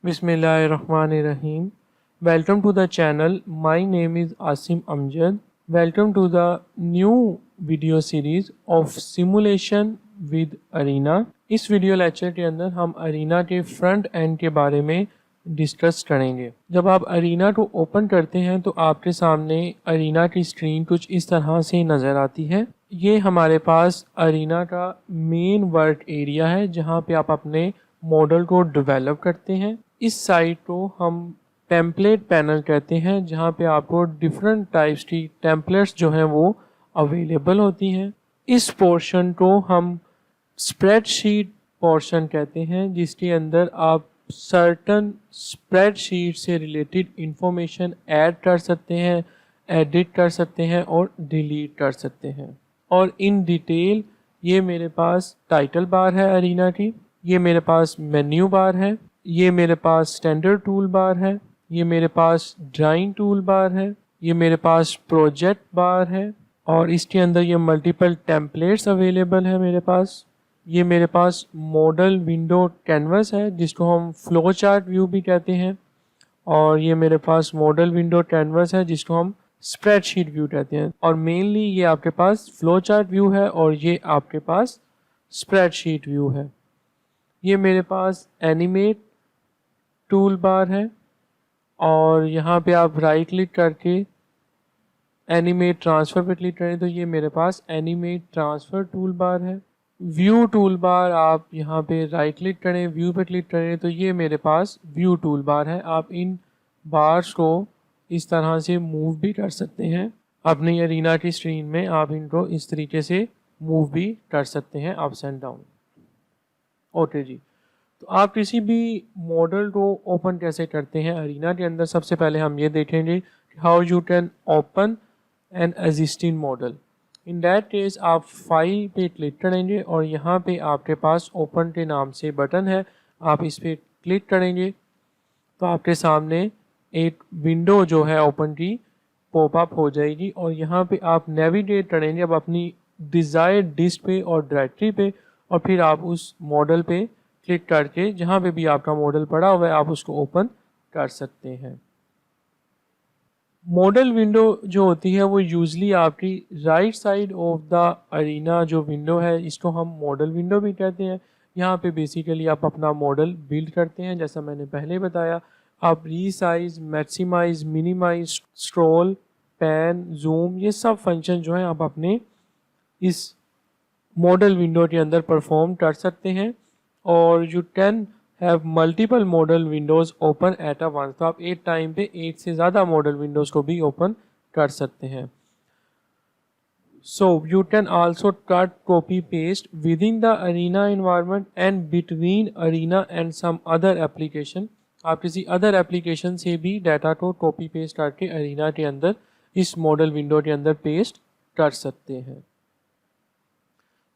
Bismillahirrahmanirrahim. Welcome to the channel. My name is Asim Amjad. Welcome to the new video series of simulation with Arena. इस video lecture के अंदर हम arena के front end के बारे में discuss करेंगे। जब आप अरीना को ओपन करते हैं तो आपके सामने अरीना की स्क्रीन कुछ इस तरह से नज़र आती है। ये हमारे पास अरीना का मेन वर्क एरिया है जहाँ पे आप अपने मॉडल को डेवलप करते हैं। इस साइट को हम टेम्पलेट पैनल कहते हैं जहाँ पे आपको डिफरेंट टाइप्स की टेम्पलेट्स जो हैं वो अवेलेबल होती हैं। इस पोर्शन को हम स्प्रेडशीट पोर्शन कहते हैं जिसके अंदर आप सर्टन स्प्रेडशीट से रिलेटेड इंफॉर्मेशन ऐड कर सकते हैं, एडिट कर सकते हैं और डिलीट कर सकते हैं। और इन डिटेल ये मेरे पास टाइटल बार है अरीना की, ये मेरे पास मेन्यू बार है, ये मेरे पास स्टैंडर्ड टूल बार है, ये मेरे पास ड्राइंग टूल बार है, ये मेरे पास प्रोजेक्ट बार है और इसके अंदर ये मल्टीपल टेम्पलेट्स अवेलेबल है मेरे पास। ये मेरे पास मॉडल विंडो कैनवस है जिसको हम फ्लो चार्ट व्यू भी कहते हैं और ये मेरे पास मॉडल विंडो कैनवस है जिसको हम स्प्रेडशीट व्यू कहते हैं। और मेनली ये आपके पास फ्लो चार्ट व्यू है और ये आपके पास स्प्रेडशीट व्यू है। ये मेरे पास एनिमेट टूल बार है और यहाँ पे आप राइट क्लिक करके एनिमेट ट्रांसफ़र पे क्लिक करें तो ये मेरे पास एनिमेट ट्रांसफ़र टूल बार है। व्यू टूल बार आप यहाँ पे राइट क्लिक करें, व्यू पे क्लिक करें तो ये मेरे पास व्यू टूल बार है। आप इन बार्स को इस तरह से मूव भी कर सकते हैं। अपनी अरीना की स्क्रीन में आप इनको इस तरीके से मूव भी कर सकते हैं अप्स एंड डाउन। ओके जी, तो आप किसी भी मॉडल को ओपन कैसे करते हैं अरीना के अंदर। सबसे पहले हम ये देखेंगे how you can open an existing model. In that case आप फाइल पे क्लिक करेंगे और यहाँ पे आपके पास ओपन के नाम से बटन है, आप इस पर क्लिक करेंगे तो आपके सामने एक विंडो जो है ओपन की पॉपअप हो जाएगी और यहाँ पे आप नेविगेट करेंगे अब अपनी डिज़ायर्ड डिस्क पे और डायरेक्टरी पे और फिर आप उस मॉडल पे क्लिक करके जहाँ पे भी आपका मॉडल पड़ा हुआ है आप उसको ओपन कर सकते हैं। मॉडल विंडो जो होती है वो यूजली आपकी right side of the arena जो विंडो है इसको हम मॉडल विंडो भी कहते हैं। यहाँ पे बेसिकली आप अपना मॉडल बिल्ड करते हैं। जैसा मैंने पहले बताया, आप resize, maximize, minimize, scroll, pan, zoom, ये सब फंक्शन जो है आप अपने इस मॉडल विंडो के अंदर परफॉर्म कर सकते हैं। और you can have multiple model windows open at a once, तो आप एक टाइम पे एक से ज़्यादा मॉडल विंडोज़ को भी ओपन कर सकते हैं। So you can also cut, copy, paste within the arena environment and between arena and some other application. आप किसी अदर एप्लीकेशन से भी डाटा को कॉपी पेस्ट करके अरीना के अंदर इस मॉडल विंडो के अंदर पेस्ट कर सकते हैं।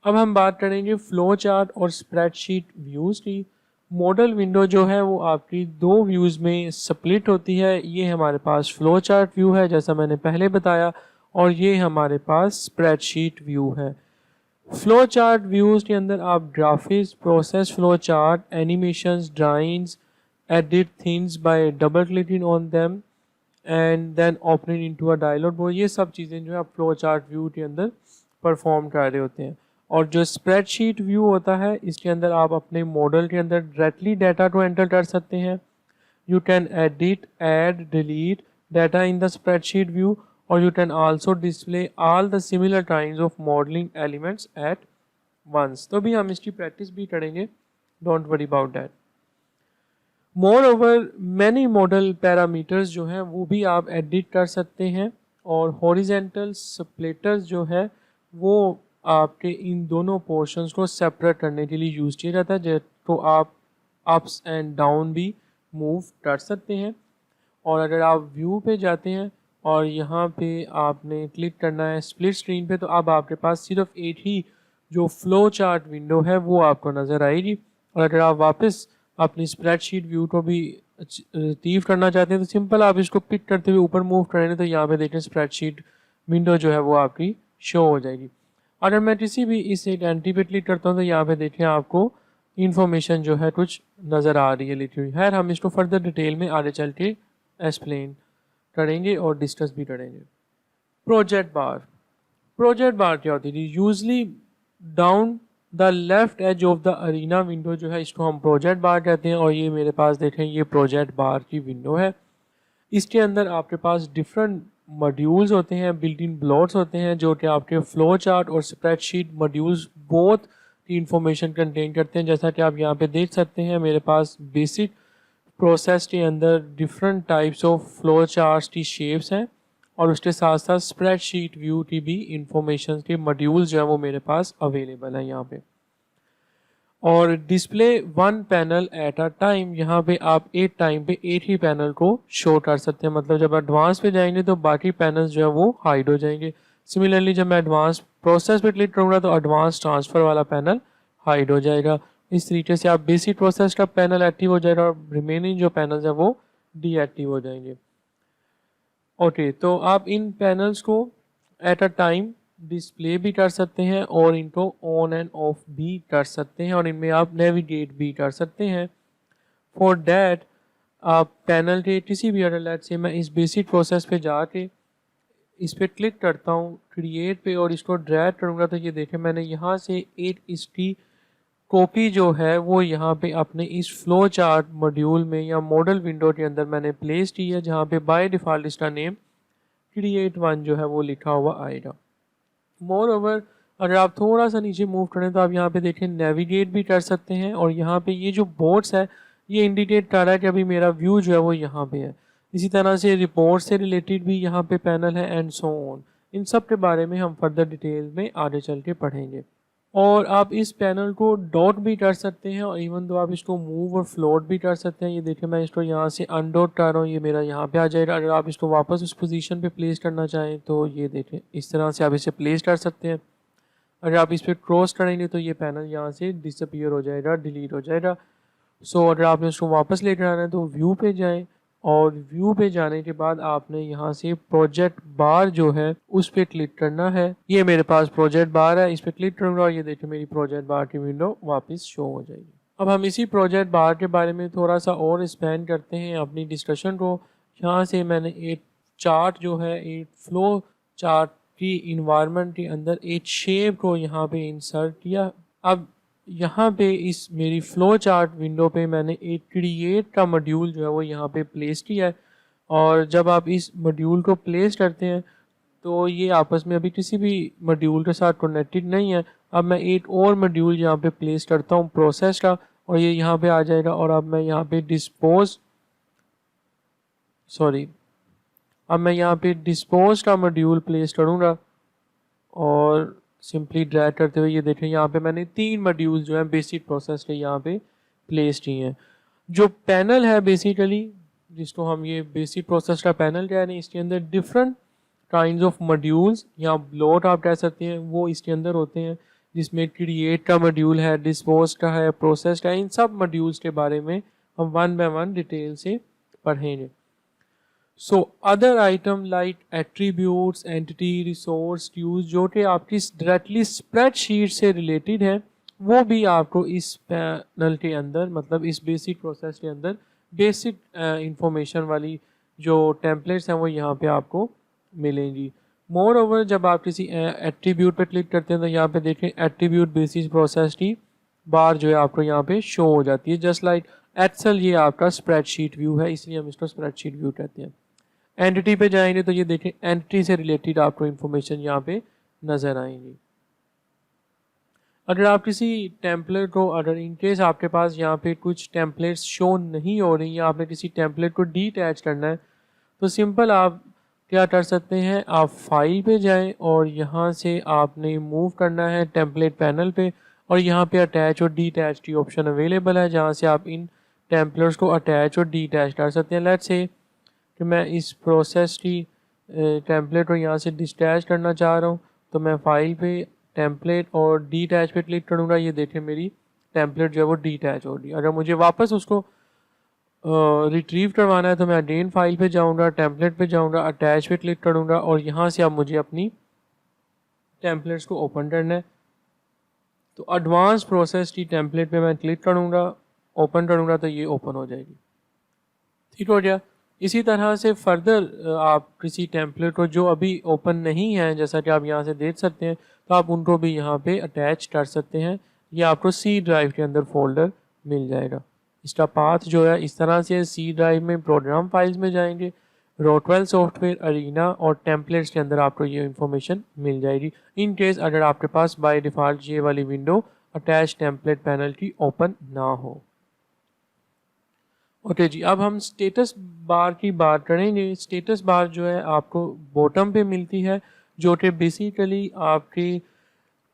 अब हम बात करेंगे फ्लो चार्ट और स्प्रेडशीट व्यूज़ की। मॉडल विंडो जो है वो आपकी दो व्यूज़ में स्प्लिट होती है। ये हमारे पास फ्लो चार्ट व्यू है जैसा मैंने पहले बताया और ये हमारे पास स्प्रेडशीट व्यू है। फ्लो चार्ट व्यूज़ के अंदर आप graphics, process flow chart, animations, drawings, edit things by double clicking on them and then opening into a dialog box, ये सब चीज़ें जो है आप फ्लो चार्ट व्यू के अंदर परफॉर्म कर रहे होते हैं। और जो स्प्रेडशीट व्यू होता है इसके अंदर आप अपने मॉडल के अंदर डायरेक्टली डाटा को एंटर कर सकते हैं। You can edit, add, delete data in the spreadsheet view और you can also display all the similar kinds of modelling elements at once. तो भी हम इसकी प्रैक्टिस भी करेंगे, don't worry about that. Moreover many model parameters जो हैं वो भी आप एडिट कर सकते हैं और हॉरिजेंटल स्प्लिटर्स जो है वो आपके इन दोनों पोर्शंस को सेपरेट करने के लिए यूज़ किया जाता है, तो आप अप्स एंड डाउन भी मूव कर सकते हैं। और अगर आप व्यू पे जाते हैं और यहाँ पे आपने क्लिक करना है स्प्लिट स्क्रीन पे तो अब आपके पास सिर्फ एक ही जो फ्लो चार्ट विंडो है वो आपको नज़र आएगी। और अगर आप वापस अपनी स्प्रेडशीट व्यू को भी रिट्रीव करना चाहते हैं तो सिंपल आप इसको पिक करते हुए ऊपर मूव करेंगे तो यहाँ पे देखें स्प्रेडशीट विंडो जो है वो आपकी शो हो जाएगी। अगर मैं किसी भी इस एक एंटी पे क्लिक करता हूँ तो यहाँ पे देखें आपको इंफॉर्मेशन जो है कुछ नज़र आ रही है लिखी हुई। खैर हम इसको फर्दर डिटेल में आगे चल के एक्सप्लेन करेंगे और डिस्कस भी करेंगे। प्रोजेक्ट बार, प्रोजेक्ट बार क्या होती है? Usually down the left edge of the arena window जो है इसको हम प्रोजेक्ट बार कहते हैं। और ये मेरे पास देखें, ये प्रोजेक्ट बार की विंडो है। इसके अंदर आपके पास डिफरेंट मॉड्यूल्स होते हैं, बिल्ट इन ब्लॉक्स होते हैं, जो कि आपके फ्लो चार्ट और स्प्रेडशीट मॉड्यूल्स बोथ की इंफॉर्मेशन कंटेन करते हैं। जैसा कि आप यहाँ पे देख सकते हैं, मेरे पास बेसिक प्रोसेस के अंदर different types of flow charts की शेप्स हैं और उसके साथ साथ स्प्रेडशीट व्यू की भी इंफॉर्मेशन के मॉड्यूल्स जो है वो मेरे पास अवेलेबल है यहाँ पे। और display one panel at a time, यहाँ पे आप एक टाइम पे एक ही पैनल को शो कर सकते हैं। मतलब जब एडवांस पे जाएंगे तो बाकी पैनल्स जो है वो हाइड हो जाएंगे। सिमिलरली जब मैं एडवांस प्रोसेस पे क्लिक करूँगा तो एडवांस ट्रांसफ़र वाला पैनल हाइड हो जाएगा। इस तरीके से आप बेसिक प्रोसेस का पैनल एक्टिव हो जाएगा और रिमेनिंग जो पैनल्स है वो डीएक्टिव हो जाएंगे। ओके, तो आप इन पैनल्स को एट अ टाइम डिस्प्ले भी कर सकते हैं और इनको ऑन एंड ऑफ भी कर सकते हैं और इनमें आप नेविगेट भी कर सकते हैं। फॉर डैट आप पैनल के किसी भी लेट से मैं इस बेसिक प्रोसेस पे जाके इस पर क्लिक करता हूँ क्रिएट पे और इसको ड्रैग करूँगा तो ये देखें मैंने यहाँ से एक इसकी कॉपी जो है वो यहाँ पे अपने इस फ्लो चार्ट मॉड्यूल में या मॉडल विंडो के अंदर मैंने प्लेस की है, जहाँ पे बाय डिफ़ॉल्ट इसका नेम क्रिएट वन जो है वो लिखा हुआ आएगा। मोर ओवर अगर आप थोड़ा सा नीचे मूव करें तो आप यहाँ पे देखें नेविगेट भी कर सकते हैं और यहाँ पे ये जो बोर्ड्स है ये इंडिकेट कर रहा है कि अभी मेरा व्यू जो है वो यहाँ पे है। इसी तरह से रिपोर्ट से रिलेटेड भी यहाँ पे पैनल है एंड सो ऑन। इन सब के बारे में हम फर्दर डिटेल में आगे चल के पढ़ेंगे। और आप इस पैनल को डॉट भी कर सकते हैं और इवन दो आप इसको मूव और फ्लोट भी कर सकते हैं। ये देखिए मैं इसको यहाँ से अनडॉट कर रहा हूँ, ये मेरा यहाँ पे आ जाएगा। अगर आप इसको वापस उस पोजीशन पे प्लेस करना चाहें तो ये देखें इस तरह से आप इसे प्लेस कर सकते हैं। अगर आप इस पर क्रॉस करेंगे तो ये पैनल यहाँ से डिसअपियर हो जाएगा, डिलीट हो जाएगा। सो अगर आपने इसको वापस लेकर आना है तो व्यू पे जाएँ और व्यू पे जाने के बाद आपने यहाँ से प्रोजेक्ट बार जो है उस पर क्लिक करना है। ये मेरे पास प्रोजेक्ट बार है, इस पर क्लिक करूँगा और ये देखिए मेरी प्रोजेक्ट बार की विंडो वापस शो हो जाएगी। अब हम इसी प्रोजेक्ट बार के बारे में थोड़ा सा और एक्सपेंड करते हैं अपनी डिस्कशन को। यहाँ से मैंने एक चार्ट जो है, एक फ्लो चार्ट की इन्वायरमेंट के अंदर एक शेप को यहाँ पे इंसर्ट किया। अब यहाँ पे इस मेरी फ्लो चार्ट विंडो पे मैंने एक क्रिएट का मॉड्यूल जो है वो यहाँ पे प्लेस किया है। और जब आप इस मॉड्यूल को प्लेस करते हैं तो ये आपस में अभी किसी भी मॉड्यूल के साथ कनेक्टेड नहीं है। अब मैं एक और मॉड्यूल यहाँ पे प्लेस करता हूँ प्रोसेस का और ये यहाँ पे आ जाएगा। और अब मैं यहाँ पे डिस्पोज का मॉड्यूल प्लेस करूँगा और सिंपली ड्रैग करते हुए ये देखें यहाँ पे मैंने 3 मॉड्यूल्स जो हैं बेसिक प्रोसेस के यहाँ पे प्लेस किए हैं। जो पैनल है बेसिकली जिसको हम ये बेसिक प्रोसेस का पैनल कह रहे हैं, इसके अंदर डिफरेंट काइंड्स ऑफ मॉड्यूल्स या ब्लॉट आप कह सकते हैं वो इसके अंदर होते हैं, जिसमें क्रिएट का मॉड्यूल है, डिस्पोज का है, प्रोसेस का है। इन सब मॉड्यूल्स के बारे में हम वन बाय वन डिटेल से पढ़ेंगे। So other item like attributes, entity, resource, queues जो कि आपकी डायरेक्टली स्प्रेडशीट से रिलेटेड है वो भी आपको इस पैनल के अंदर, मतलब इस बेसिक प्रोसेस के अंदर बेसिक इंफॉर्मेशन वाली जो टेम्पलेट्स हैं वो यहाँ पे आपको मिलेंगी। मोर ओवर जब आप किसी एट्रीब्यूट पे क्लिक करते हैं तो यहाँ पे देखें एट्रीब्यूट बेसिस प्रोसेस की बार जो है आपको यहाँ पे शो हो जाती है। जस्ट लाइक एक्सेल ये आपका स्प्रेडशीट व्यू है, इसलिए हम इसको स्प्रेडशीट व्यू कहते हैं। एंटिटी पे जाएंगे तो ये देखें एंटिटी से रिलेटेड आपको इन्फॉर्मेशन यहाँ पे नज़र आएंगी। अगर आप किसी टेम्पलेट को, अगर इनकेस आपके पास यहाँ पे कुछ टेम्पलेट्स शो नहीं हो रही या आपने किसी टेम्पलेट को डीअटैच करना है तो सिंपल आप क्या कर सकते हैं, आप फाइल पे जाएं और यहाँ से आपने मूव करना है टेम्पलेट पैनल पे और यहाँ पे अटैच और डीअटैच की ऑप्शन अवेलेबल है, जहाँ से आप इन टेम्पलेट्स को अटैच और डीअटैच कर सकते हैं। लेट्स से कि मैं इस प्रोसेस की टेम्पलेट को यहाँ से डिटैच करना चाह रहा हूँ तो मैं फाइल पे टेम्पलेट और डीअटैच पे क्लिक करूँगा। ये देखें मेरी टेम्पलेट जो है वो डीअटैच हो रही है। अगर मुझे वापस उसको रिट्रीव करवाना है तो मैं अगेन फाइल पे जाऊंगा, टेम्पलेट पे जाऊंगा, अटैच पे क्लिक करूंगा और यहाँ से अब मुझे अपनी टेम्पलेट्स को ओपन करना है। तो एडवांस प्रोसेस की टेम्पलेट पे मैं क्लिक करूँगा, ओपन करूँगा तो ये ओपन हो जाएगी। ठीक हो गया। इसी तरह से फर्दर आप किसी टेम्पलेट को जो अभी ओपन नहीं है, जैसा कि आप यहाँ से देख सकते हैं, तो आप उनको भी यहाँ पे अटैच कर सकते हैं। ये आपको सी ड्राइव के अंदर फोल्डर मिल जाएगा। इसका पाथ जो है इस तरह से सी ड्राइव में प्रोग्राम फाइल्स में जाएंगे, रोटवेल सॉफ्टवेयर अरीना और टेम्पलेट्स के अंदर आपको ये इन्फॉर्मेशन मिल जाएगी। इन केस अगर आपके पास बाय डिफ़ॉल्ट ये वाली विंडो अटैच टेम्पलेट पैनल की ओपन ना हो। ओके जी, अब हम स्टेटस बार की बात करेंगे। स्टेटस बार जो है आपको बॉटम पे मिलती है, जो कि बेसिकली आपकी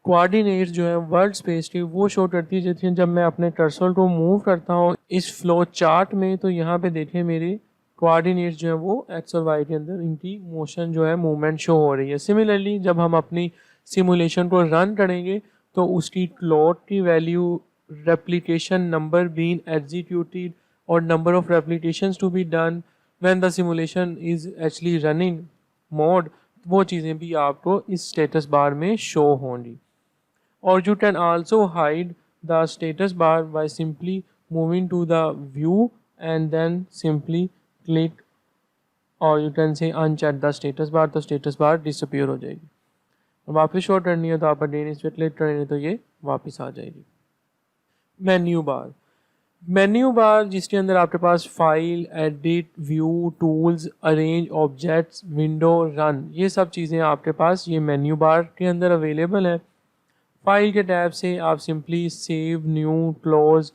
कोऑर्डिनेट्स जो है वर्ल्ड स्पेस की वो शो करती है। जैसे जब मैं अपने कर्सर को मूव करता हूँ इस फ्लो चार्ट में, तो यहाँ पे देखें मेरे कोऑर्डिनेट्स जो है वो एक्स और वाई के अंदर इनकी मोशन जो है मूवमेंट शो हो रही है। सिमिलरली जब हम अपनी सिमुलेशन को रन करेंगे तो उसकी क्लॉक की value, replication number been executed और number of replications to be done when the simulation is actually running mode, वो चीज़ें भी आपको इस स्टेटस बार में शो होंगी। और you can also hide the status bar by simply moving to the view and then simply click, or you can say uncheck the status bar, तो status bar disappear हो जाएगी। और वापस show करनी है तो आप अगेन इस पर क्लिक करेंगे तो ये वापस आ जाएगी। मेन्यू बार, मेन्यू बार जिसके अंदर आपके पास file, edit, view, tools, arrange, objects, window, run, ये सब चीज़ें आपके पास ये मेन्यू बार के अंदर अवेलेबल है। फाइल के टैब से आप simply save, new, close,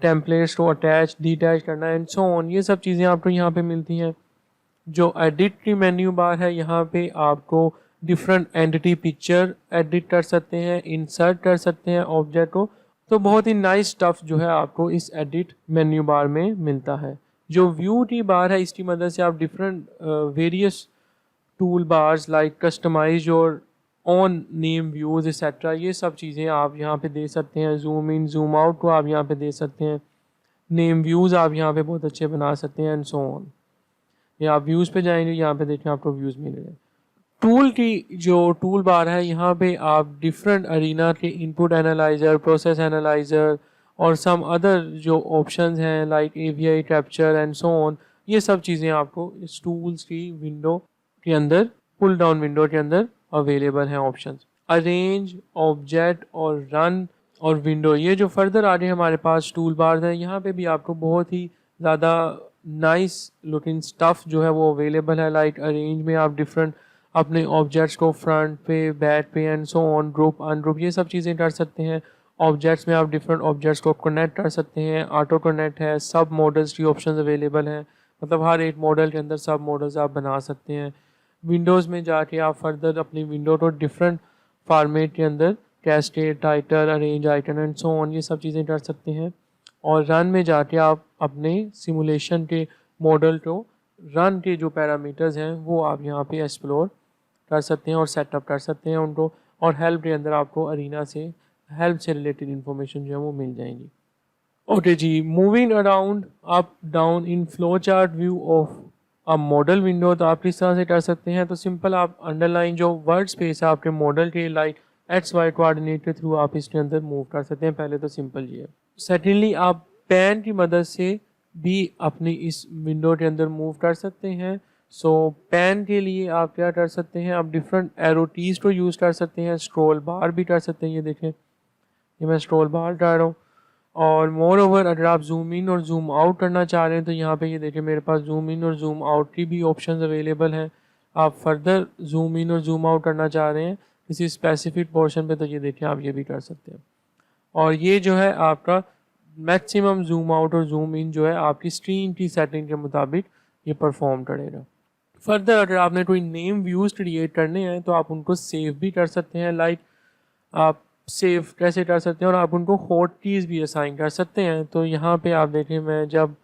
templates को अटैच, डिटैच करना एंड सो ऑन, ये सब चीज़ें आपको यहाँ पे मिलती हैं। जो एडिट की मेन्यू बार है, यहाँ पे आपको डिफरेंट एंटिटी पिक्चर एडिट कर सकते हैं, इंसर्ट कर सकते हैं ऑब्जेक्ट को। तो बहुत ही नाइस स्टफ जो है आपको इस एडिट मेन्यू बार में मिलता है। जो व्यू की बार है, इसकी मदद से आप different various tool bars like customize your own name views etcetera, ये सब चीज़ें आप यहाँ पे दे सकते हैं। जूम इन, जूम आउट को आप यहाँ पे दे सकते हैं। नेम व्यूज़ आप यहाँ पे बहुत अच्छे बना सकते हैं एंड सो ऑन। या आप व्यूज़ पे जाएंगे, यहाँ पे देखें आपको व्यूज़ मिल रहे हैं। टूल की जो टूल बार है, यहाँ पे आप डिफरेंट अरीना के इनपुट एनालाइज़र, प्रोसेस एनालाइज़र और सम अदर जो ऑप्शंस हैं like AVI capture and so on, ये सब चीज़ें आपको इस टूल्स की विंडो के अंदर, पुल डाउन विंडो के अंदर अवेलेबल हैं ऑप्शंस। अरेंज, ऑब्जेक्ट और रन और विंडो, ये जो फर्दर आगे हमारे पास टूल बार हैं, यहाँ पे भी आपको बहुत ही ज़्यादा नाइस लुकिंग स्टफ़ जो है वो अवेलेबल है। लाइक अरेंज में आप डिफरेंट अपने ऑब्जेक्ट्स को फ्रंट पे, बैक पे and so on, group ungroup, ये सब चीज़ें कर सकते हैं। ऑब्जेक्ट्स में आप डिफरेंट ऑब्जेक्ट्स को कनेक्ट कर सकते हैं, ऑटो कनेक्ट है, सब मॉडल्स की ऑप्शंस अवेलेबल हैं, मतलब हर एक मॉडल के अंदर सब मॉडल्स आप बना सकते हैं। विंडोज़ में जाके आप फर्दर अपनी विंडो को डिफरेंट फॉर्मेट के अंदर cascade, title, arrange, icon and so on, ये सब चीज़ें कर सकते हैं। और रन में जाके आप अपने सिमुलेशन के मॉडल को, रन के जो पैरामीटर्स हैं वो आप यहाँ पे एक्सप्लोर कर सकते हैं और सेटअप कर सकते हैं उनको। और हेल्प के अंदर आपको अरीना से हेल्प से रिलेटेड इन्फॉर्मेशन जो है वो मिल जाएंगी। ओके जी, moving around up down in flow chart view of a model window, तो आप किस तरह से कर सकते हैं। तो सिंपल आप अंडरलाइन जो वर्ड स्पेस है आपके मॉडल के, लाइक XY कोऑर्डिनेट के थ्रू आप इसके अंदर मूव कर सकते हैं। पहले तो सिंपल ये है। सेकेंडली आप पेन की मदद से भी अपनी इस विंडो के अंदर मूव कर सकते हैं। सो पेन के लिए आप क्या कर सकते हैं, आप डिफरेंट एरो कीज़ को यूज़ कर सकते हैं, स्क्रॉल बार भी कर सकते हैं। ये देखें, ये मैं स्क्रॉल बार कर रहा हूँ। और मोर ओवर अगर आप जूम इन और जूम आउट करना चाह रहे हैं तो यहाँ पे ये देखें मेरे पास जूम इन और जूम आउट की भी ऑप्शंस अवेलेबल हैं। आप फर्दर जूम इन और जूम आउट करना चाह रहे हैं किसी स्पेसिफिक पोर्शन पे, तो ये देखें आप ये भी कर सकते हैं। और ये जो है आपका मैक्सिमम जूम आउट और जूम इन जो है आपकी स्क्रीन की सेटिंग के मुताबिक ये परफॉर्म करेगा। फर्दर अगर आपने कोई नेम व्यूज़ क्रिएट करने हैं तो आप उनको सेव भी कर सकते हैं। लाइक आप सेव कैसे कर सकते हैं, और आप उनको हॉट कीज़ भी असाइन कर सकते हैं। तो यहाँ पे आप देखें, मैं जब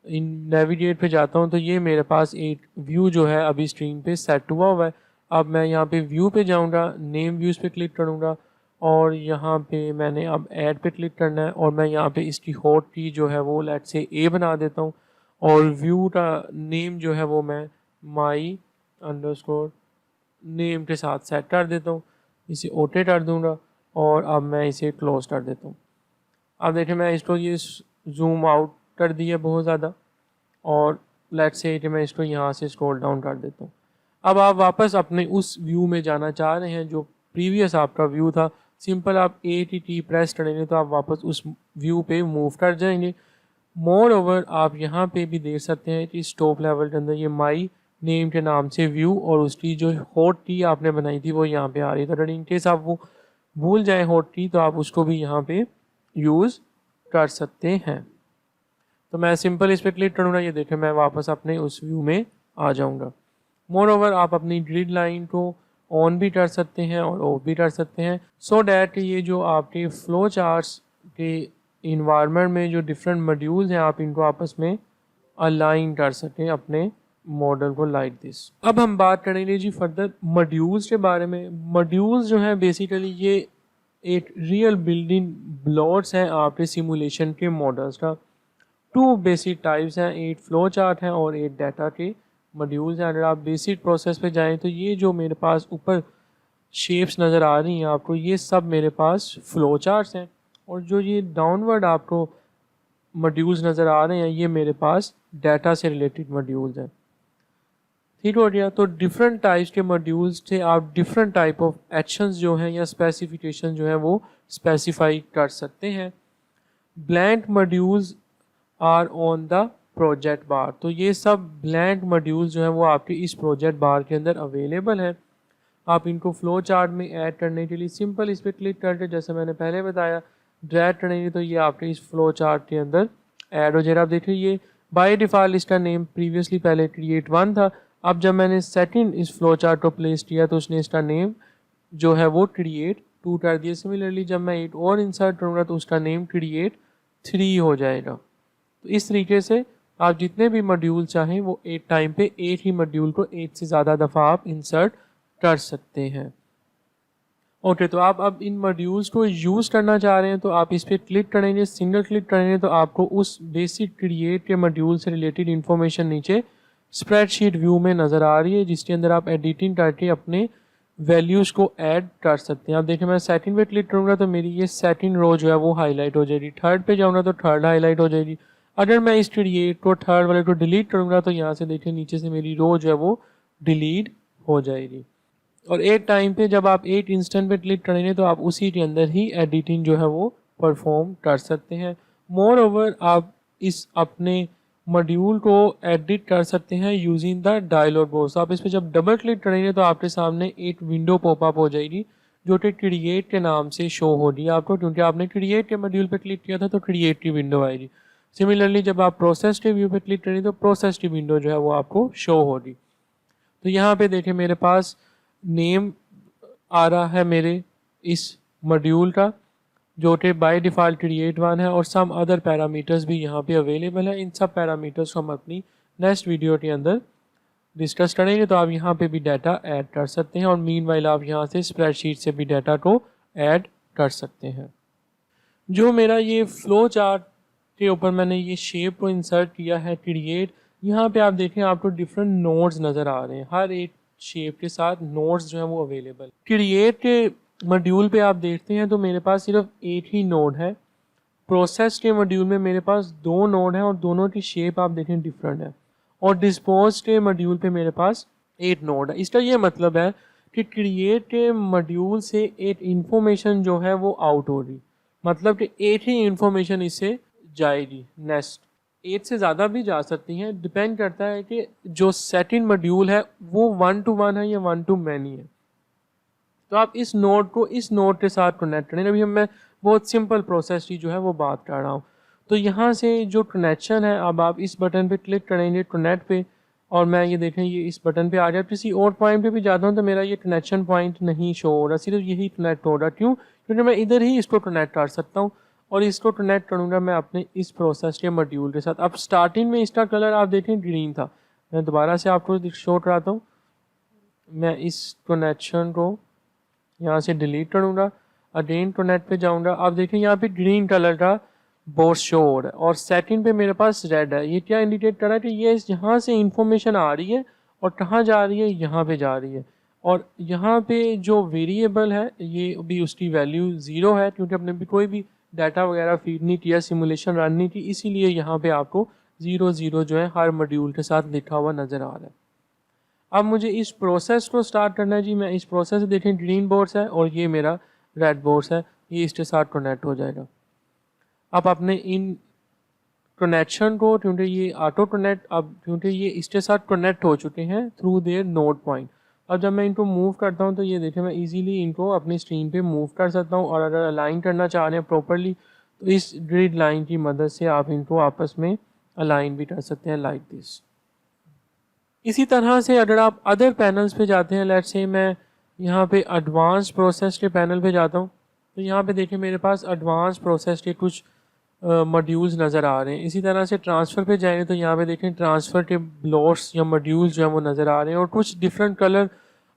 इन नेविगेट पे जाता हूँ तो ये मेरे पास एक व्यू जो है अभी स्क्रीन पे सेट हुआ है। अब मैं यहाँ पे व्यू पे जाऊँगा, नेम व्यूज़ पे क्लिक करूँगा और यहाँ पे मैंने अब ऐड पे क्लिक करना है और मैं यहाँ पे इसकी हॉट की जो है वो लेट से A बना देता हूँ और व्यू का नेम जो है वो मैं माई अंडरस्कोर नेम के साथ सेट कर देता हूँ। इसे ओके कर दूँगा और अब मैं इसे क्लोज कर देता हूँ। अब देखिए मैं इसको ये जूम आउट कर दिया बहुत ज़्यादा, और लेट्स से कि मैं इसको यहाँ से स्क्रॉल डाउन कर देता हूँ। अब आप वापस अपने उस व्यू में जाना चाह रहे हैं जो प्रीवियस आपका व्यू था, सिंपल आप AT प्रेस करेंगे तो आप वापस उस व्यू पे मूव कर जाएंगे। मोर ओवर आप यहाँ पे भी देख सकते हैं कि स्टॉप लेवल के अंदर ये माई नेम के नाम से व्यू और उसकी जो हॉट टी आपने बनाई थी वो यहाँ पे आ रही है। तो अगर इन केस आप वो भूल जाए हॉट टी तो आप उसको भी यहाँ पे यूज़ कर सकते हैं। तो मैं सिंपल इस पर क्लिक करूँगा, ये देखें मैं वापस अपने उस व्यू में आ जाऊँगा। मोर ओवर आप अपनी ग्रिड लाइन को ऑन भी कर सकते हैं और ऑफ भी कर सकते हैं, सो डैट ये जो आपके फ्लो चार्ट्स के इन्वायरमेंट में जो डिफरेंट मॉड्यूल्स हैं आप इनको आपस में अलाइन कर सकें अपने मॉडल को लाइक दिस। अब हम बात करेंगे जी फर्दर मॉड्यूल्स के बारे में। मॉड्यूल्स जो हैं बेसिकली ये एक रियल बिल्डिंग ब्लॉक्स हैं आपके सिमुलेशन के मॉडल्स का। 2 बेसिक टाइप्स हैं, 8 फ्लो चार्ट हैं और 8 डाटा के मॉड्यूल्स हैं। अगर आप बेसिक प्रोसेस पे जाएं तो ये जो मेरे पास ऊपर शेप्स नज़र आ रही हैं आपको, ये सब मेरे पास फ्लो चार्ट्स हैं, और जो ये डाउनवर्ड आपको मॉड्यूल्स नज़र आ रहे हैं ये मेरे पास डाटा से रिलेटेड मॉड्यूल्स हैं। ठीक हो गया। तो डिफरेंट टाइप्स के मॉड्यूल्स से आप डिफरेंट टाइप ऑफ एक्शंस जो हैं या स्पेसिफिकेशन जो है वो स्पेसिफाई कर सकते हैं। Blank modules are on the project bar. तो ये सब ब्लैंक मॉड्यूल्स जो है वो आपके इस प्रोजेक्ट बार के अंदर अवेलेबल है। आप इनको फ्लो चार्ट में ऐड करने के लिए सिंपल इस पर क्लिक करके, जैसे मैंने पहले बताया, ड्रैग करेंगे तो ये आपके इस फ्लो चार्ट के अंदर ऐड हो जाएगा। आप देखिए ये बाय डिफ़ॉल्ट इसका नेम प्रीवियसली पहले क्रिएट 1 था। अब जब मैंने सेकंड इस फ्लो चार्ट को प्लेस किया तो उसने इसका नेम जो है वो क्रिएट 2 कर दिया। सिमिलरली जब मैं 8 और इंसर्ट करूँगा तो उसका नेम क्रिएट 3 हो जाएगा। तो इस तरीके से आप जितने भी मॉड्यूल चाहें वो एक टाइम पे एक ही मॉड्यूल को एक से ज़्यादा दफ़ा आप इंसर्ट कर सकते हैं। ओके, तो आप अब इन मॉड्यूल्स को यूज़ करना चाह रहे हैं तो आप इस पर क्लिक करेंगे, सिंगल क्लिक करेंगे तो आपको उस बेसिक क्रिएट के मॉड्यूल से रिलेटेड इन्फॉर्मेशन नीचे स्प्रेडशीट व्यू में नज़र आ रही है, जिसके अंदर आप एडिटिंग करके अपने वैल्यूज़ को ऐड कर सकते हैं। आप देखें मैं सेटिंग पे क्लिक करूँगा तो मेरी ये सेटिंग रो जो है वो हाईलाइट हो जाएगी। थर्ड पे जाऊँगा तो थर्ड हाईलाइट हो जाएगी। अगर मैं इस क्रिएट को थर्ड वाले को डिलीट करूँगा तो यहाँ से देखिए नीचे से मेरी रो जो है वो डिलीट हो जाएगी। और एक टाइम पे जब आप एक इंस्टेंट पे क्लिक करेंगे तो आप उसी के अंदर ही एडिटिंग जो है वो परफॉर्म कर सकते हैं। मोर ओवर आप इस अपने मॉड्यूल को एडिट कर सकते हैं यूजिंग द डायलॉग बॉक्स। आप इस पर जब डबल क्लिक करेंगे तो आपके सामने एक विंडो पॉपअप हो जाएगी जो कि क्रिएट के नाम से शो हो रही है आपको, क्योंकि आपने क्रिएट के मॉड्यूल पे क्लिक किया था तो क्रिएट की विंडो आएगी। सिमिलरली जब आप प्रोसेस के व्यू पे क्लिक करेंगे तो प्रोसेस की विंडो जो है वो आपको शो होगी। तो यहाँ पे देखें मेरे पास नेम आ रहा है मेरे इस मॉड्यूल का जो कि बाय डिफ़ॉल्ट क्रिएट 1 है, और सम अदर पैरामीटर्स भी यहाँ पे अवेलेबल है। इन सब पैरामीटर्स को हम अपनी नेक्स्ट वीडियो के अंदर डिस्कस करेंगे। तो आप यहाँ पे भी डाटा ऐड कर सकते हैं और मीनवाइल आप यहाँ से स्प्रेडशीट से भी डाटा को ऐड कर सकते हैं। जो मेरा ये फ्लो चार्ट के ऊपर मैंने ये शेप को इंसर्ट किया है क्रिएट, यहाँ पे आप देखें आपको डिफरेंट नोड्स नज़र आ रहे हैं, हर एक शेप के साथ नोड्स जो हैं वो अवेलेबल। क्रिएट के मॉड्यूल पे आप देखते हैं तो मेरे पास सिर्फ एक ही नोड है। प्रोसेस के मॉड्यूल में मेरे पास 2 नोड हैं और दोनों की शेप आप देखें डिफरेंट है। और डिस्पोज के मॉड्यूल पे मेरे पास 8 नोड है। इसका ये मतलब है कि क्रिएट के मॉड्यूल से एक इंफॉर्मेशन जो है वो आउट हो रही, मतलब कि एक ही इंफॉर्मेशन इससे जाएगी। नेक्स्ट 8 से ज़्यादा भी जा सकती हैं, डिपेंड करता है कि जो सेटिंग मॉड्यूल है वो 1 to 1 है या 1 to many है। तो आप इस नोड को इस नोड के साथ कनेक्ट करें। अभी मैं बहुत सिंपल प्रोसेस की जो है वो बात कर रहा हूँ। तो यहाँ से जो कनेक्शन है, अब आप इस बटन पे क्लिक करेंगे कनेक्ट पे, और मैं ये देखें ये इस बटन पे आ जाए। किसी और पॉइंट पे भी जाता हूँ तो मेरा ये कनेक्शन पॉइंट नहीं शो हो रहा, सिर्फ यही कनेक्ट हो रहा। क्यों? क्योंकि मैं इधर ही इसको कनेक्ट कर सकता हूँ और इसको कनेक्ट करूँगा मैं अपने इस प्रोसेस के मॉड्यूल के साथ। अब स्टार्टिंग में इसका कलर आप देखें ग्रीन था। मैं दोबारा से आपको शो कराता हूँ। मैं इस कनेक्शन को यहाँ से डिलीट करूँगा, अगेन कनेक्ट पे जाऊँगा। आप देखें यहाँ पे ग्रीन कलर का बोर्ड शो हो रहा है और सेटिंग पे मेरे पास रेड है। ये क्या इंडिकेट कर रहा है कि ये यहाँ से इंफॉर्मेशन आ रही है और कहाँ जा रही है, यहाँ पे जा रही है। और यहाँ पे जो वेरिएबल है ये भी उसकी वैल्यू 0 है, क्योंकि अपने भी कोई भी डाटा वगैरह फीड नहीं किया, सिमुलेशन रन नहीं की, इसीलिए यहाँ पे आपको 0 0 जो है हर मॉड्यूल के साथ लिखा हुआ नज़र आ रहा है। अब मुझे इस प्रोसेस को स्टार्ट करना है जी। मैं इस प्रोसेस से देखें ग्रीन बोर्ड्स है और ये मेरा रेड बोर्ड्स है, ये इसके साथ कनेक्ट हो जाएगा। अब अपने इन कनेक्शन को, क्योंकि ये ऑटो कनेक्ट, अब क्योंकि ये इसके साथ कनेक्ट हो चुके हैं थ्रू देयर नोड पॉइंट, अब जब मैं इनको मूव करता हूँ तो ये देखें मैं इजीली इनको अपनी स्क्रीन पे मूव कर सकता हूँ। और अगर अलाइन करना चाह रहे हैं प्रॉपरली तो इस ग्रिड लाइन की मदद से आप इनको आपस में अलाइन भी कर सकते हैं लाइक दिस। इसी तरह से अगर आप अदर पैनल्स पे जाते हैं, लेट्स से मैं यहाँ पे एडवांस प्रोसेस के पैनल पे जाता हूँ, तो यहाँ पे देखिए मेरे पास एडवांस प्रोसेस के कुछ मॉड्यूल्स नज़र आ रहे हैं। इसी तरह से ट्रांसफ़र पे जाएंगे तो यहाँ पे देखें ट्रांसफ़र के ब्लॉट्स या मॉड्यूल्स जो हैं वो नज़र आ रहे हैं, और कुछ डिफरेंट कलर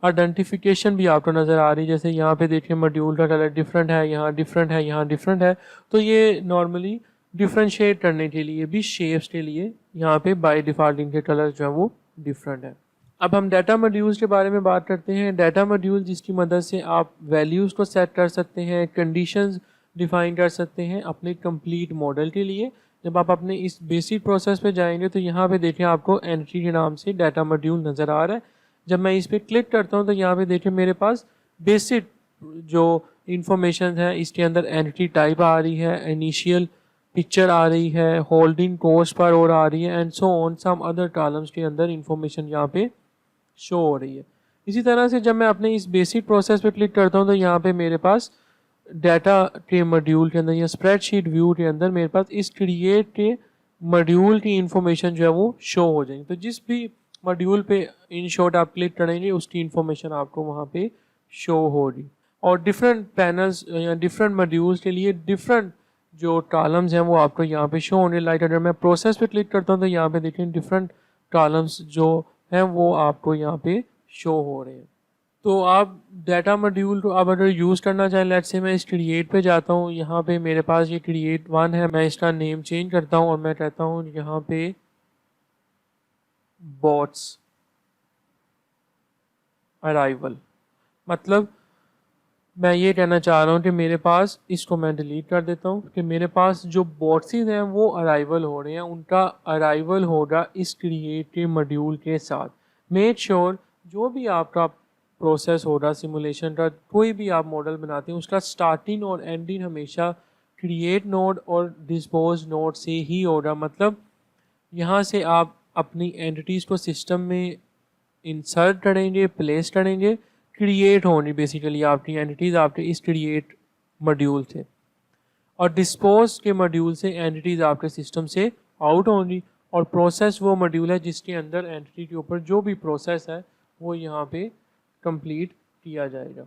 आइडेंटिफिकेशन भी आपको नज़र आ रही है। जैसे यहाँ पे देखिए मॉड्यूल का कलर डिफरेंट है, यहाँ डिफरेंट है, यहाँ डिफरेंट है। तो ये नॉर्मली डिफ्रेंशिएट करने के लिए भी, शेप्स के लिए यहाँ पे बाय डिफ़ॉल्ट इनके कलर जो है वो डिफरेंट है। अब हम डाटा मॉड्यूल्स के बारे में बात करते हैं। डाटा मॉड्यूल जिसकी मदद से आप वैल्यूज़ को सेट कर सकते हैं, कंडीशंस डिफाइन कर सकते हैं अपने कंप्लीट मॉडल के लिए। जब आप अपने इस बेसिक प्रोसेस पे जाएंगे तो यहाँ पे देखें आपको एंट्री के नाम से डाटा मॉड्यूल नज़र आ रहा है। जब मैं इस पर क्लिक करता हूँ तो यहाँ पे देखें मेरे पास बेसिक जो इंफॉर्मेशन है, इसके अंदर एंट्री टाइप आ रही है, इनिशियल पिक्चर आ रही है, होल्डिंग कोस्ट पर और आ रही है, and so on some other columns के अंदर इंफॉर्मेशन यहाँ पे शो हो रही है। इसी तरह से जब मैं अपने इस बेसिक प्रोसेस पे क्लिक करता हूँ तो यहाँ पे मेरे पास डाटा के मॉड्यूल के अंदर या स्प्रेडशीट व्यू के अंदर मेरे पास इस क्रिएट के मॉड्यूल की इंफॉर्मेशन जो है वो शो हो जाएगी। तो जिस भी मॉड्यूल पे इन शॉर्ट आप क्लिक करेंगे उसकी इंफॉर्मेशन आपको वहाँ पे शो होगी। और डिफरेंट पैनल्स या डिफरेंट मॉड्यूल्स के लिए डिफरेंट जो कॉलम्स हैं वो आपको यहाँ पे शो होने। लाइक अगर मैं प्रोसेस पे क्लिक करता हूँ तो यहाँ पे देखें डिफरेंट कॉलम्स जो हैं वो आपको यहाँ पे शो हो रहे हैं। तो आप डाटा मॉड्यूल को अब अगर यूज़ करना चाहें, लेट्स से मैं इस क्रिएट पे जाता हूँ, यहाँ पे मेरे पास ये क्रिएट 1 है, मैं इसका नेम चेंज करता हूँ और मैं कहता हूँ यहाँ पे बॉट्स अराइवल। मतलब मैं ये कहना चाह रहा हूँ कि मेरे पास, इसको मैं डिलीट कर देता हूँ, कि मेरे पास जो बॉट्सेस हैं वो अराइवल हो रहे हैं, उनका अराइवल होगा इस क्रिएट के मॉड्यूल के साथ। मेक श्योर जो भी आपका प्रोसेस हो रहा सिमुलेशन का, कोई भी आप मॉडल बनाते हैं उसका स्टार्टिंग और एंडिंग हमेशा क्रिएट नोड और डिस्पोज नोड से ही होगा। मतलब यहाँ से आप अपनी एंटिटीज़ को सिस्टम में इंसर्ट करेंगे, प्लेस करेंगे, क्रिएट होनी बेसिकली आपकी एंटिटीज़ आपके इस क्रिएट मॉड्यूल से, और डिस्पोज के मॉड्यूल से एंटिटीज़ आपके सिस्टम से आउट होंगी। और प्रोसेस वो मॉड्यूल है जिसके अंदर एंटिटी के ऊपर जो भी प्रोसेस है वो यहाँ पे कंप्लीट किया जाएगा।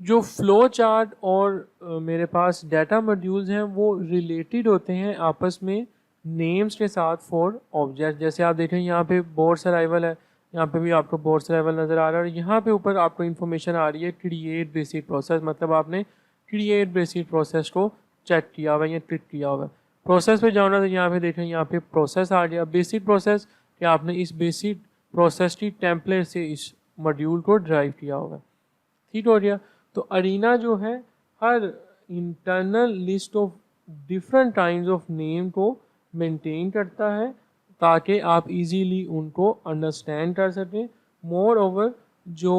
जो फ्लो चार्ट और मेरे पास डाटा मॉड्यूल्स हैं वो रिलेटेड होते हैं आपस में नेम्स के साथ फॉर ऑब्जेक्ट। जैसे आप देखें यहाँ पे बोर्ड्स अराइवल है, यहाँ पे भी आपको बोर्ड्स अराइवल नज़र आ रहा है, और यहाँ पे ऊपर आपको इन्फॉर्मेशन आ रही है क्रिएट बेसिक प्रोसेस। मतलब आपने क्रिएट बेसिक प्रोसेस को चेक किया हुआ है या क्लिक किया हुआ है। प्रोसेस पे जाना तो यहाँ पे देखें यहाँ पे प्रोसेस आ गया, बेसिक प्रोसेस, कि आपने इस बेसिक प्रोसेस की टेम्पलेट से इस मॉड्यूल को ड्राइव किया होगा। ठीक हो गया। तो अरीना जो है हर internal list of different kinds of name को मेंटेन करता है ताकि आप इजीली उनको अंडरस्टैंड कर सकें। मोर ओवर जो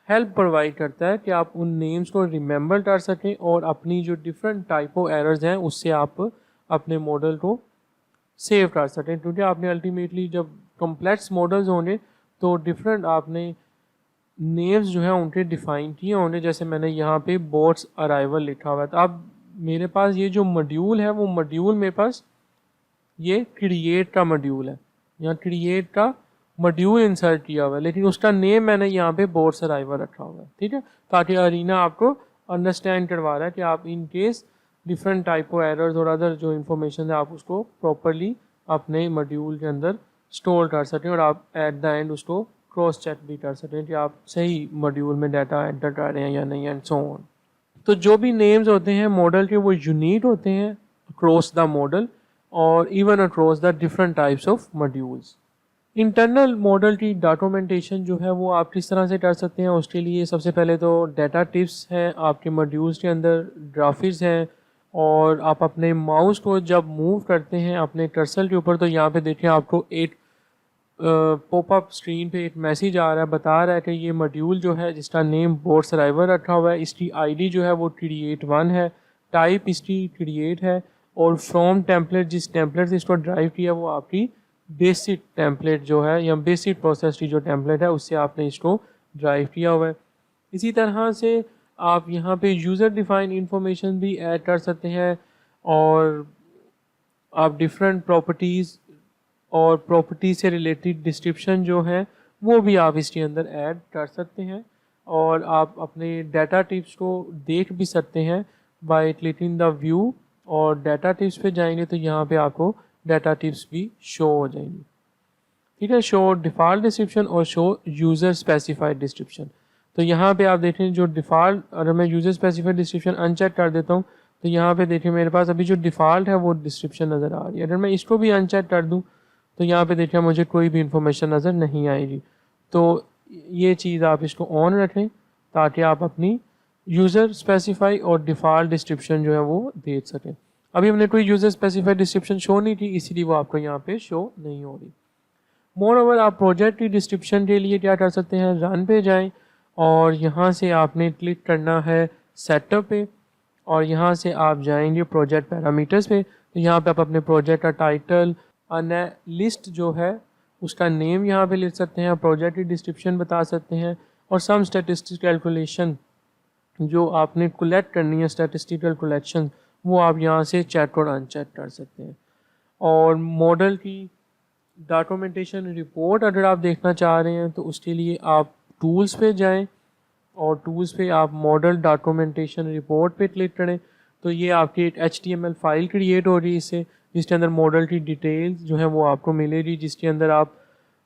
हेल्प प्रोवाइड करता है कि आप उन नेम्स को रिमेंबर कर सकें और अपनी जो डिफरेंट टाइपो एरर्स हैं उससे आप अपने मॉडल को सेव कर सकें। क्योंकि आपने अल्टीमेटली जब कम्प्लेक्स मॉडल्स होंगे तो डिफरेंट आपने नेम्स जो हैं उनके डिफ़ाइन किए होंगे। जैसे मैंने यहाँ पे बोट्स अराइवल लिखा हुआ है, तो अब मेरे पास ये जो मॉड्यूल है वो मॉड्यूल मेरे पास ये क्रिएट का मॉड्यूल है, यहाँ क्रिएट का मॉड्यूल इंसर्ट किया हुआ है, लेकिन उसका नेम मैंने यहाँ पे बोट्स अराइवल रखा हुआ है। ठीक है, ताकि अरीना आपको अंडरस्टैंड करवा रहा है कि आप in case different type of errors और अदर जो इन्फॉर्मेशन है आप उसको प्रॉपरली अपने मॉड्यूल के अंदर स्टोर कर सकें और आप एट द एंड उसको क्रॉस चेक भी कर सकें कि आप सही मॉड्यूल में डाटा एंटर कर रहे हैं या नहीं, एंड सो ऑन। तो जो भी नेम्स होते हैं मॉडल के वो यूनिक होते हैं अक्रॉस द मॉडल और even across the different types of modules. Internal model की डॉक्यूमेंटेशन जो है वो आप किस तरह से कर सकते हैं, उसके लिए सबसे पहले तो डाटा टिप्स हैं आपके मॉड्यूल्स के अंदर, ग्राफिक्स हैं, और आप अपने माउस को जब मूव करते हैं अपने कर्सर के ऊपर तो यहाँ पे देखें आपको एक पॉपअप स्क्रीन पे एक मैसेज आ रहा है, बता रहा है कि ये मॉड्यूल जो है जिसका नेम बोर्ड सर्वाइवर रखा हुआ है, इसकी आईडी जो है वो create1 है, टाइप इसकी क्रिएट है, और फ्रॉम टेम्पलेट जिस टेम्पलेट से इसको ड्राइव किया वो आपकी बेसिक टेम्पलेट जो है या बेसिक प्रोसेस की जो टेम्पलेट है उससे आपने इसको ड्राइव किया हुआ है। इसी तरह से आप यहाँ पे यूज़र डिफाइन इंफॉर्मेशन भी ऐड कर सकते हैं, और आप डिफरेंट प्रॉपर्टीज़ और प्रॉपर्टी से रिलेटेड डिस्क्रिप्शन जो है वो भी आप इसके अंदर ऐड कर सकते हैं, और आप अपने डाटा टिप्स को देख भी सकते हैं बाय क्लिकिंग द व्यू, और डाटा टिप्स पे जाएंगे तो यहाँ पे आपको डाटा टिप्स भी शो हो जाएंगी। ठीक है, शो डिफ़ॉल्ट डिस्क्रिप्शन और शो यूज़र स्पेसिफाइड डिस्क्रिप्शन। तो यहाँ पे आप देखें जो डिफ़ॉल्ट, अगर मैं यूज़र स्पेसिफाइड डिस्क्रिप्शन अनचेक कर देता हूँ तो यहाँ पे देखिए मेरे पास अभी जो डिफ़ॉल्ट है वो डिस्क्रिप्शन नज़र आ रही है। अगर मैं इसको भी अनचेक कर दूँ तो यहाँ पे देखिए मुझे कोई भी इंफॉर्मेशन नज़र नहीं आएगी। तो ये चीज़ आप इसको ऑन रखें ताकि आप अपनी यूज़र स्पेसिफाई और डिफ़ॉल्ट डिस्क्रिप्शन जो है वो देख सकें। अभी हमने कोई यूज़र स्पेसिफाइड डिस्क्रिप्शन शो नहीं की, इसीलिए वो आपको यहाँ पे शो नहीं हो रही। मोर ओवर आप प्रोजेक्ट की डिस्क्रिप्शन के लिए क्या कर सकते हैं, रन पे जाएं और यहाँ से आपने क्लिक करना है सेटअप पे, और यहाँ से आप जाएंगे प्रोजेक्ट पैरामीटर्स पे। तो यहाँ पे आप अपने प्रोजेक्ट का टाइटल, लिस्ट जो है उसका नेम यहाँ पे लिख सकते हैं, प्रोजेक्ट की डिस्क्रिप्शन बता सकते हैं, और सम स्टैटिस्टिक कैलकुलेशन जो आपने कलेक्ट करनी है, स्टैटिस्टिकल कलेक्शन, वो आप यहाँ से चेक और अनचेक कर सकते हैं। और मॉडल की डॉक्यूमेंटेशन रिपोर्ट अगर आप देखना चाह रहे हैं तो उसके लिए आप टूल्स पे जाएं, और टूल्स पे आप मॉडल डॉक्यूमेंटेशन रिपोर्ट पे क्लिक करें तो ये आपकी एक HTML फाइल क्रिएट हो रही है इससे, जिसके अंदर मॉडल की डिटेल्स जो है वो आपको मिलेगी, जिसके अंदर आप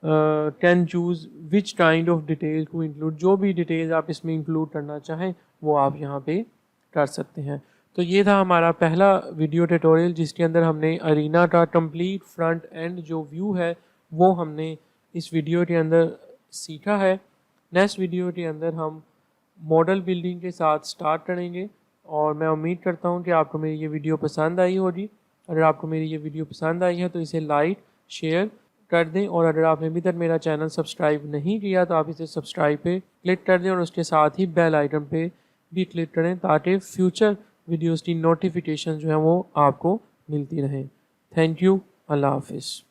can choose which kind of detail to include, जो भी डिटेल्स आप इसमें इंक्लूड करना चाहें वो आप यहाँ पे कर सकते हैं। तो ये था हमारा पहला वीडियो ट्यूटोरियल जिसके अंदर हमने अरीना का कंप्लीट फ्रंट एंड जो व्यू है वो हमने इस वीडियो के अंदर सीखा है। नेक्स्ट वीडियो के अंदर हम मॉडल बिल्डिंग के साथ स्टार्ट करेंगे, और मैं उम्मीद करता हूँ कि आपको मेरी ये वीडियो पसंद आई होगी। अगर आपको मेरी ये वीडियो पसंद आई है तो इसे लाइक शेयर कर दें, और अगर आपने अभी तक मेरा चैनल सब्सक्राइब नहीं किया तो आप इसे सब्सक्राइब पे क्लिक कर दें, और उसके साथ ही बेल आइकन पे भी क्लिक करें ताकि फ्यूचर वीडियोज़ की नोटिफिकेशन जो है वो आपको मिलती रहें। थैंक यू, अल्लाह हाफिज़।